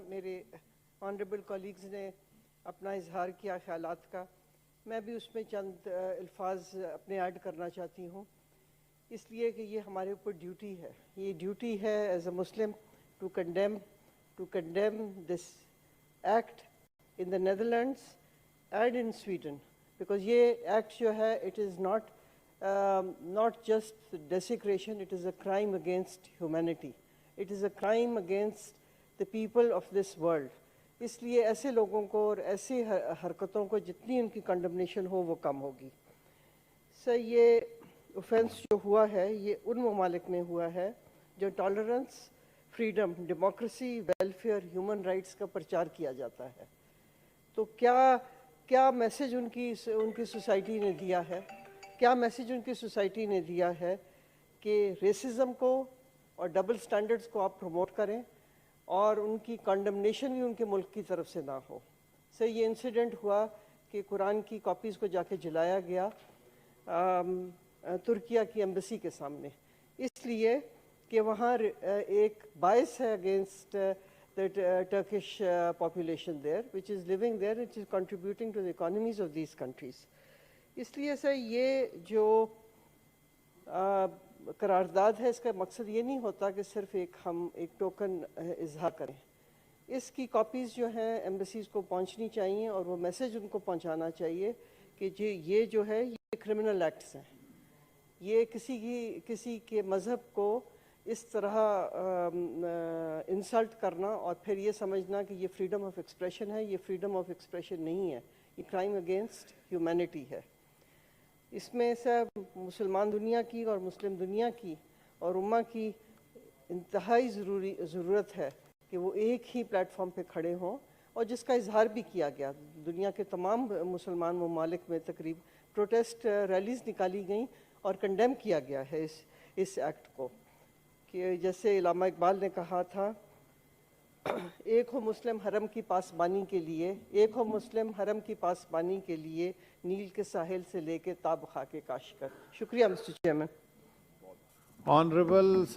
میرے honourable colleagues نے اپنا اظہار کیا خیالات کا، میں بھی اس میں چند الفاظ اپنے ایڈ کرنا چاہتی ہوں، اس لیے کہ یہ ہمارے اوپر ڈیوٹی ہے. یہ ڈیوٹی ہے as a Muslim to condemn this act in the Netherlands and in Sweden, because یہ ایکٹ جو ہے it is not just desecration, it is a crime against humanity. It is a crime against the people of this world. اس لیے ایسے لوگوں کو اور ایسی حرکتوں کو جتنی ان کی کنڈمنیشن ہو وہ کم ہوگی. یہ اوفینس جو ہوا ہے یہ ان ممالک میں ہوا ہے جو tolerance, freedom, democracy, welfare, human rights کا پرچار کیا جاتا ہے. تو کیا میسج ان کی سوسائٹی نے دیا ہے؟ کیا میسج ان کی سوسائٹی نے دیا ہے کہ ریسزم کو اور ڈبل سٹینڈرڈز کو آپ پروموٹ کریں اور ان کی کنڈمنیشن بھی ان کے ملک کی طرف سے نہ ہو. یہ انسیڈنٹ ہوا کہ قرآن کی کاپیز کو جا کے جلایا گیا ترکیہ کی ایمبیسی کے سامنے، اس لیے کہ وہاں ایک باعث ہے against the Turkish population there, which is living there, which is contributing to the economies of these countries. اس لیے یہ جو قرارداد ہے اس کا مقصد یہ نہیں ہوتا کہ صرف ہم ایک ٹوکن اظہار کریں. اس کی کاپیز جو ہیں ایمبیسیز کو پہنچنی چاہیے اور وہ میسج ان کو پہنچانا چاہیے کہ یہ جو ہے یہ کرمنل ایکٹس ہیں. یہ کسی کے مذہب کو اس طرح انسلٹ کرنا اور پھر یہ سمجھنا کہ یہ فریڈم آف ایکسپریشن ہے، یہ فریڈم آف ایکسپریشن نہیں ہے، یہ کرائم اگینسٹ ہیومینٹی ہے. اس میں مسلمان دنیا کی اور مسلم دنیا کی اور امہ کی انتہائی ضرورت ہے کہ وہ ایک ہی پلیٹ فارم پہ کھڑے ہوں، اور جس کا اظہار بھی کیا گیا. دنیا کے تمام مسلمان ممالک میں تقریب پروٹیسٹ ریلیز نکالی گئیں اور کنڈیم کیا گیا ہے اس ایکٹ کو، کہ جیسے علامہ اقبال نے کہا تھا، ایک ہو مسلم حرم کی پاسبانی کے لیے، ایک ہو مسلم حرم کی پاسبانی کے لیے، نیل کے ساحل سے لے کے تاب خاک کاشغر. شکریہ مسٹر چیئرمین. آنریبل